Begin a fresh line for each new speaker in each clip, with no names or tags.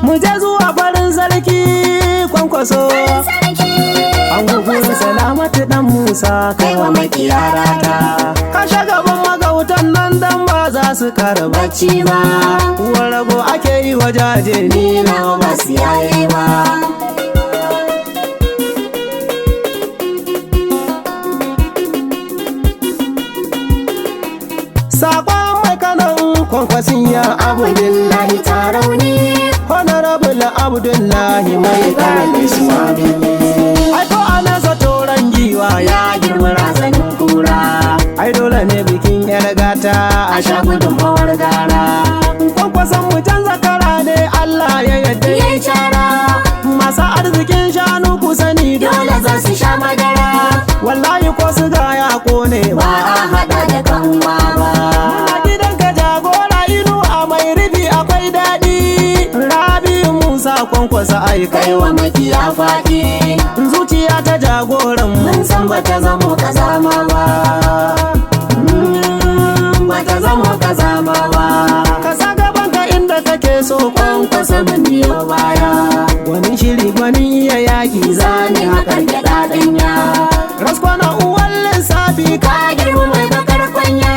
mu je zuwa farin sarki Kwankwaso. An gugu Salamatu dan Musa kai wa makiyarata. Kashe gaban magautan nan dan ba za su kara bacci ba. Uwar rago ake yi wa jaje ni na ba su yaye ba. Sakon mai kanan Kwankwasin ya Abdullahi Tarauni, Honorable Abdullahi mai karami suwami. Aiko a nasa toron giwa ya girma razanin kura. Ai dole ne bikin yar gata a sha gudunmawar gara. Kwankwason mu canza kara ne Allah ya yadda ya yi cara. Masu arzikin shanu ku sani dole za su sha madara. Wallahi ko su ga ya kone ba a hada da kanwa ba. Muna gidanka jagora inu a mai rufi akwai daɗi. Rabi Musa Kwankwasa ai kai wa makiya faɗi. Zuciya ta jagoran mun san bata zamo kazama ba. Bata zamo kazama ba. Ka sa gaban ka inda kake so Kwankwasa mun biyo baya. Gwanin shiri gwanin iya yaƙi zani haƙar gyaɗa ɗanya. Raskwana uwan lissafi ka girma mai bakar kwanya.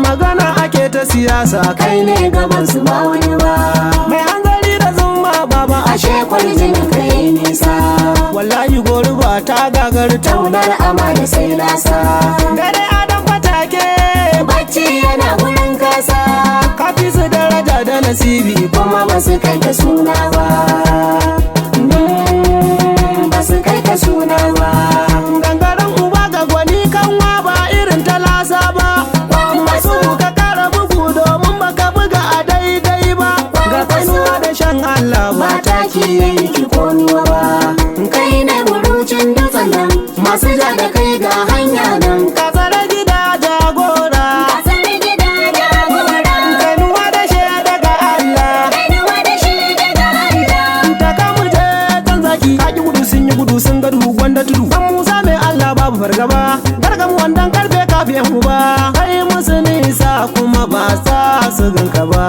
Magana ake ta siyasa kai ne gaban su ba wani ba. Mai hanzari da zuma baba ashe kwarjinin kai nisa. Wallahi goruba ta gagar taunar ama da sai nasa. Dare adam fatake bacci yana gurin kasa. Kafi su daraja da nasibi kuma ba su kai ka suna ba. Ba su kai ka suna ba. Gangaren uba ga gwani kanwa ba irin talasa ba. Masu ka kara bugu domin baka buga a daidai ba. Ga kainuwa da shan Allah ba taki yayi ki konuwa ba. Kai ne burucin dutsen nan masu ja da kai ga hanya nan. Ka tsare gida jagora. Ka tsare gida jagora. Kainuwa da shi daga Allah. Kainuwa da shi daga Allah. Ta kamu je kan zaki. Kaki gudu sun yi gudu sun gadu gwanda tudu. Dan Musa mai Allah babu fargaba. Gargamu wandan karfe kafin uba. Kai musu nisa kuma ba sa su ganka ba.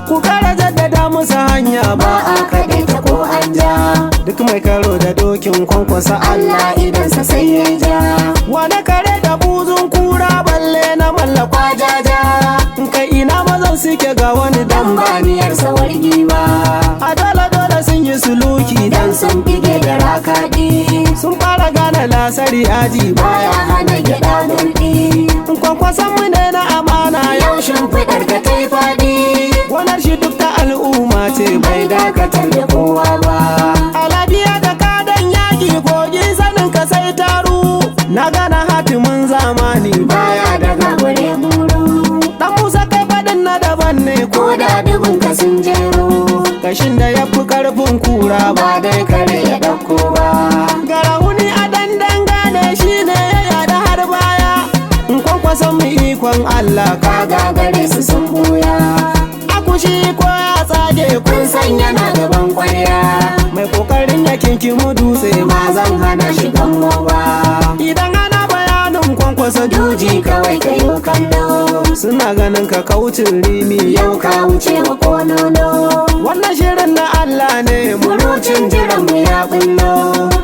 Ku kara jaddada musu hanya ba a kaɗe ta ko an ja. Duk mai karo da dokin Kwankwasa Allah idansa sai ya ja. Wane kare da buzun kura balle na mallakwa jaja. Kai ina mazan suke ga wani dan baniyar sawargi ba. A dole sun yi suluki dan sun bige da rakaɗi. Sun fara gane lasari aji baya hana gyaɗa gurɗi. Kwankwason mu ne na amana yau shimfiɗar ka ta yi faɗi. Gonar shi duk ta al'umma ce bai dakatar da kowa ba. Alabiya da kadan yaƙi kogi sanin ka sai taru. Na gana hatimin zamani baya daga gure buru. Dan Musa kai faɗin na daban ne ko da dubin ka sun jero. Kashin da ya fi karfin kura ba dai kare ya ɗauko ba. Garahuni a dandan gane shi ne ya yada har baya. Kwankwason mu ikon Allah ka gagare su sun buya. Akushi ko ya tsage kun san yana gaban kwarya. Mai kokarin ya kinkimu dutse ma zan hana shi gammo ba. Idan ana bayanin Kwankwasa juji kawai ka yi kallo. Suna ganin ka kaucin rimi yau ka wuce wa konono. Wannan shirin na Allah ne murucin jiran mu ya bullo.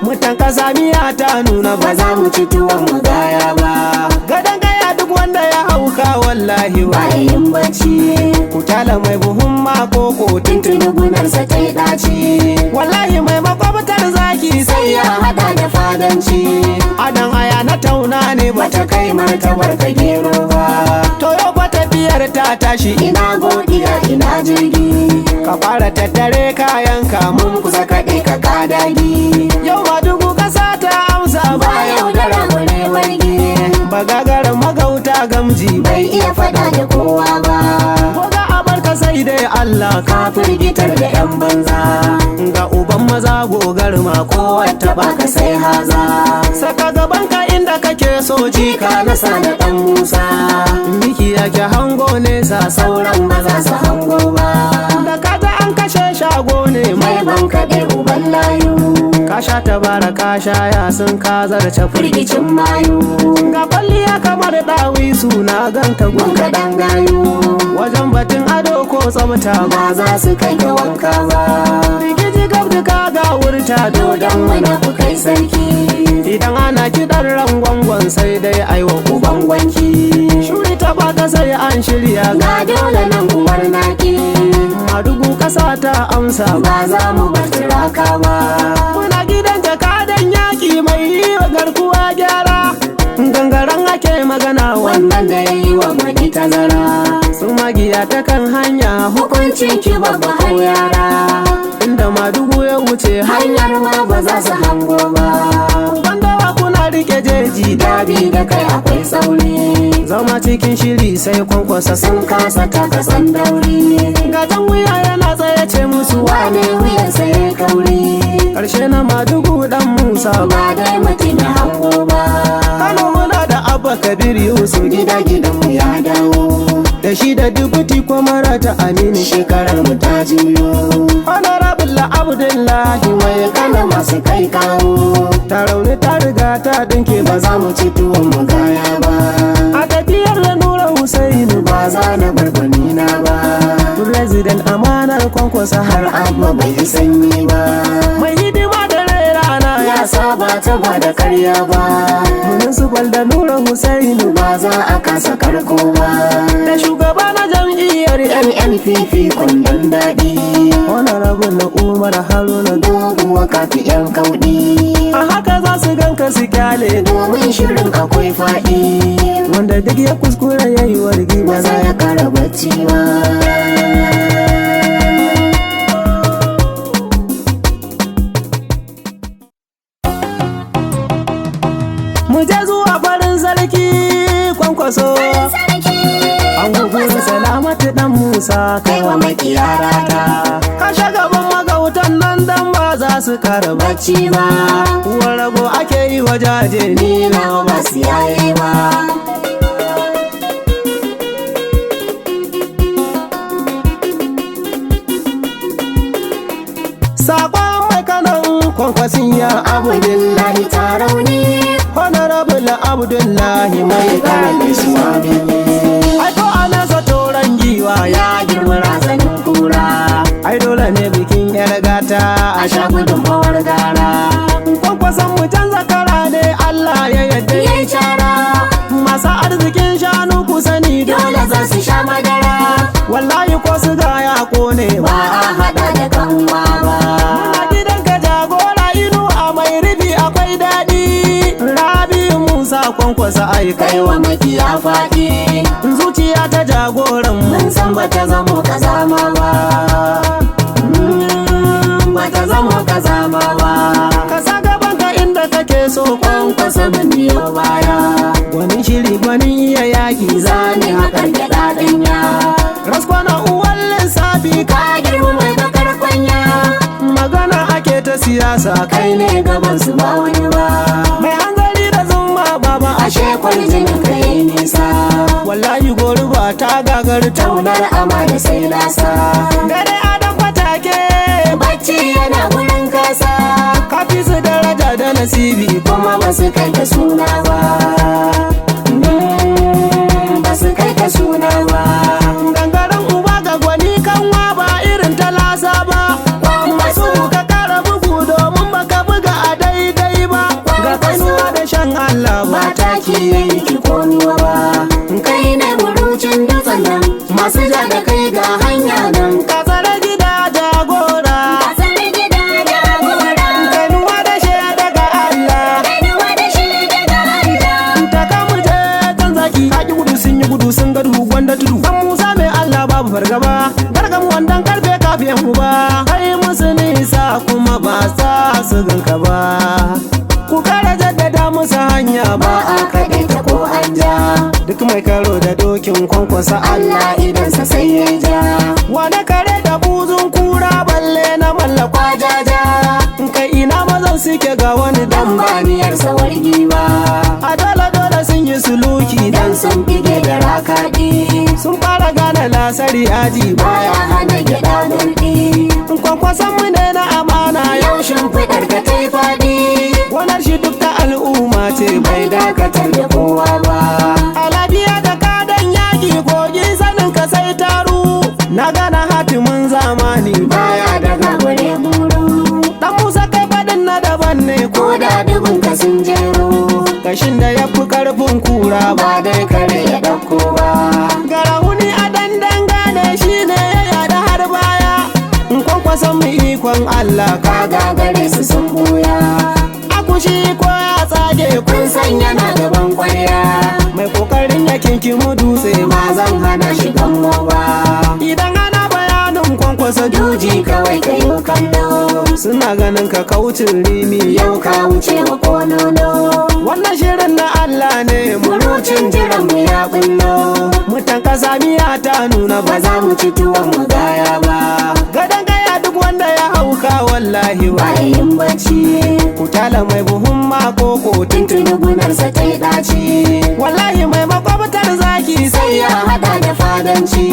Mutan kasa miya ta nuna ba za mu ci tuwon mu gaya ba. Gadon gaya duk wanda ya hauka wallahi ba yin bacci. Kutala mai buhun mako ko tuntuni gunarsa ta yi ɗaci. Wallahi mai makwabtar zaki sai ya hada da fadanci. Adan aya na tauna ne bata kai martabar ka gero ba. To yau fa tafiyar ta tashi ina godiya ina jirgi. Ka fara tattare kayan mun kusa kaɗe ka kadagi. Yau ma dubu ƙasa ta amsa ba yau da ramune wargi. Bagagaran magauta gamji bai iya faɗa da kowa ba. Koga abarka sai dai Allah ka firgitar da 'yan banza. Ga uban maza gogar ma kowata baka sai haza. Saka gaban ka inda kake so jika nasa da ɗan Musa. Miki yake hango nesa sauran ba za su hango ba. Da kaga an kashe shago ne mai ban kaɗe uban layu. Ka ka sha tabara ka sha ya sun ka zarce
firgicin mayu
ga kwalliya kamar dawi suna ganta gunka dan gayu wajen batun ado ko tsabta
ba za su kai ga wanka ba
rigiji gabduka ga wurta
dodon munafukai sarki
idan ana kiɗan rangwangwan sai dai aiwa uban gwanki shuri ta baka sai an shirya
ga dole nan uwar naki
madugu ƙasa ta amsa
ba za mu bar turaka ba
muna gidan jakadan yaƙi mai yi wa garkuwa gyara gangaren ake magana
wannan da ya yi wa gwani tazara
su magiya ta kan hanya
hukuncin ki babba har yara
inda madugu ya wuce
hanyar ma ba za su hango ba
bandawa kuna rike jeji
dabi da kai akwai sauri
zama cikin shiri sai kwankwasa
sun kasa takasan dauri
gatan wuya yana tsaye ce musu
wane wuyansa ya kauri
karshe na madugu dan musa
ba dai mutum ya hango ba
kano muna da abba kabir yusuf
gida gidanmu ya dawo
da shi da dubuti kwamara ta aminu
shekarar mu ta juyo
honorable abdullahi
mai kana masu kai kawo
ta rauni ta riga ta dinke
ba za mu ci tuwon mu gaya ba
a tafiyar da nura husainu
ba za na barbani na ba
president amanar kwankwasa
har amma bai yi sanyi ba
mai hidima da rai rana
ya saba ta ba da karya ba
municipal da nura husainu
ba za a kasa karko ba
da shugaba na jam'iyyar
NNPP kundin daɗi
honorable na umar haruna
doguwa kafi yan kauɗi
a haka za su ganka su kyale
domin shirin akwai faɗi
wanda duk ya kuskure ya yi wargi
ba za ya kara bacci ba
mu je zuwa farin sarki kwankwaso an gugu salamatu dan musa
kai wa makiyara ta
kashe gaban magautan nan dan ba za su kara
bacci ba
uwar rago ake yi wa jaje
ni na ba su yaye ba
sakon mai kanan kwankwasin ya
abdullahi tarauni
honorable abdullahi mai
karami suwami
aiko a nasa toron giwa ya
girma razanin kura
ai dole ne bikin yar gata
a sha gudunmawar gara
kwankwason mu canza kara ne Allah ya yadda
yayi cara
masu arzikin shanu ku sani
dole za su sha madara
wallahi ko su ga ya kone
ba a hada da kanwa ba
a gidan ka jagora inu a mai rufi akwai daɗi rabi musa kwankwasa ai
kai wa makiya faɗi
zuciya ta jagoran
mun san bata zamo kazama ba bata zamo kazama ba
ka sa gaban ka inda kake so
kwankwasa mun biyo baya
gwanin shiri gwanin iya yaƙi
zani haƙar gyaɗa ɗanya
raskwana uwan lissafi
ka girma mai bakar kwanya
magana ake ta siyasa
kai ne gaban su ba wani ba
mai hanzari da zumma baba
ashe kwarjinin ka yi nisa
wallahi goruba ta gagar
taunar ama da sai lasa
dare adam fatake
bacci yana gurin kasa
kafi su daraja da nasibi
kuma ba su kai ka suna ba ba su kai ka suna ba
gangaren uba ga gwani kanwa ba irin ta lasa ba masu ka kara bugu domin baka buga a daidai ba ga kanuwa da shan Allah ba
mataki yayi ki konuwa ba kai ne burucin dutsen nan masu ja da kai ga hanya nan
ka tsare gida jagora kanuwa da shi daga Allah ta kamu je kan zaki haƙi gudu sun yi gudu sun ga duhu gwanda tudu san musa mai Allah babu fargaba gargam wandan karfe kafin uba kai musu nisa kuma ba sa su ganka ba ku kara jaddada musu hanya ba
ba a kaɗe ta ko an ja
duk mai karo da dokin kwankwasa
Allah idansa sai ya ja
wane kare da buzun kura balle na mallakwa jaja kai ina mazan suke ga wani dan
dan baniyarsa wargi ba
a dole sun yi suluki
dan sun bige da rakaɗi
sun fara gane lasari aji
baya hana gyaɗa gurɗi
kwankwason mu ne na amana
Yau shimfiɗar ka ta yi faɗi,
gonar shi duk ta al'umma ce bai
bai dakatar da kowa ba.
a lafiya da kadan yaƙi kogi sanin ka sai taru na gana hatimin zamani
Baya daga gure buru,
dan musa kai faɗin na daban ne ko
ko da dubin ka sun jero,
kashin da ya fi karfin kura ba
ba dai kare ya ɗauko ba.
garahuni a dandan gane shi ne ya yada har baya in kwankwason mu ikon Allah
Ka
ka
gagare su sun buya,
akushi ko ya tsage
kun
kun
san yana gaban kwarya,
mai kokarin ya kinkimu dutse
ba zan hana shi gammo ba.
idan ana bayanin kwankwasa
Juji kawai ka yi kallo,
suna ganin ka kaucin rimi
yau ka wuce wa konono.
wannan shirin na Allah ne
Murucin jiran mu ya bullo,
mutan kasa miya ta nuna
ba
ba
za mu ci tuwon mu gaya ba.
gadan gaya duk wanda ya hauka wallahi ba
Bayan bacci,
kutala mai buhun makoko
tuntuni gunarsa ta yi ɗaci,
wallahi mai makwabtar zaki
sai
sai
ya haɗa da fadanci.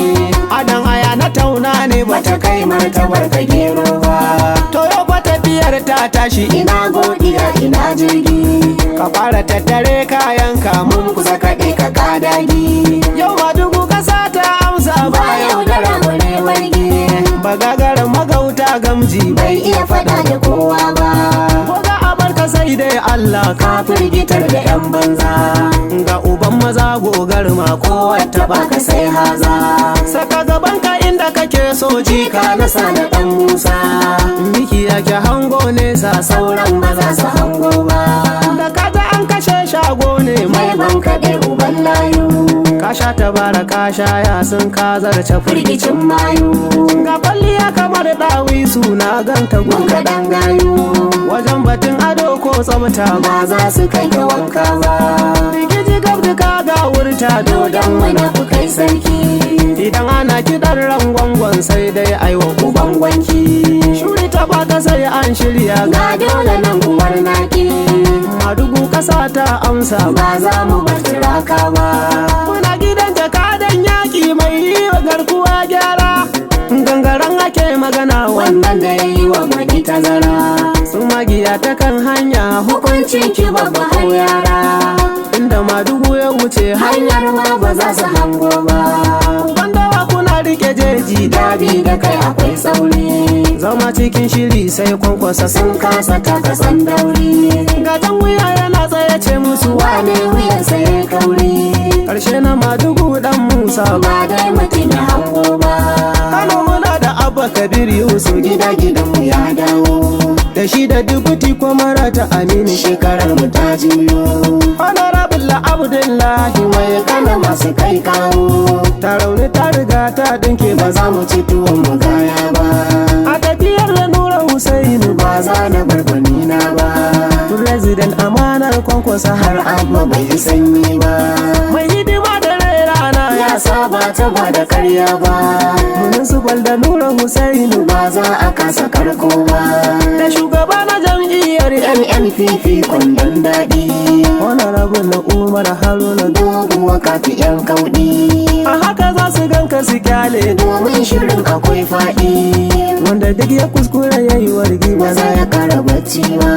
adan aya na tauna ne
Bata
bata
kai martabar ka gero ba,
to yau fa tafiyar ta tashi
ina godiya ina jirgi,
ka fara tattare kayan kamun
mun kusa kaɗe ka kadagi.
yau ma dubu kasa ta amsa
Ba
ba
yaudara bare wargi,
bagagaran magauta gamji
bai iya faɗa da kowa ba.
ko za a barka sai dai Allah ka
Ka firgitar da 'yan banza,
ga uban maza gogar ma
wata baka sai haza.
saka gaban ka inda kake so ji
Ka
ka
nasa da ɗan Musa,
miki yake hango nesa
sauran ba za su hango ba.
da kaja an kashe shago ne
Mai
mai
ban kaɗe uban layu,
ka sha tabara ka sha ya sun ka zarce
firgicin mayu,
ga kwalliya kamar dawi suna ganta
mun
gunka
kaɗan gayu,
wajen batun ado ko tsabta ba
ba za su kai ga wanka ba.
rigiji gabduka ga wurta
Dodon
dodon
mana ku kai sarki,
idan ana kiɗan rangwangon sai dai aiwa
uban gwanki.
shuri ta baka sai an shirya
Ga dole nan uwar naki,
madugu kasa ta amsa ba
ba za mu bar turaka ba.
muna gidan jakadan yaƙi mai yi wa garkuwa gyara gangaren ake magana
Wannan da ya yi wa gwani tazara,
su magiya ta kan hanya
hukuncin ki babba har yara.
inda madugu ya wuce
Hanyar ma ba za su hango ba.
bandawa kuna rike jeji
Dabi da kai akwai sauri,
zama cikin shiri sai kwankwasa
sun kasa takasan dauri.
gatan wuya yana tsaye ce musu
Wane wuyansa ya kauri,
karshe na madugu dan musa ba
ba dai mutum ya hango ba.
kano muna da abba kabir yusuf
Gida gidanmu ya dawo,
da shi da dubuti kuma rata aminu
shekarar mu ta juyo.
honorable abdullahi
Mai kana masu kai kawo,
ta rauni ta riga ta dinke
ba
ba
za mu ci tuwon mu gaya ba.
a tafiyar da nura husainu
Ba za na barbani na ba,
president amanar kwankwasa har
har abba bai yi sanyi ba.
mai hidima da rai rana
Ya
ya
saba ta ba da karya ba,
municipal da nura husainu
ba za a kasa karko ba.
da shugaba na jam'iyyar
NNPP kwandon daɗi,
honorable na umar haruna
doguwa kafi 'yan kauɗi.
a haka za su ganka su kyale
Domin shirin akwai faɗi,
wanda duk ya kuskure ya yi wargi
ba za ya kara bacci ba.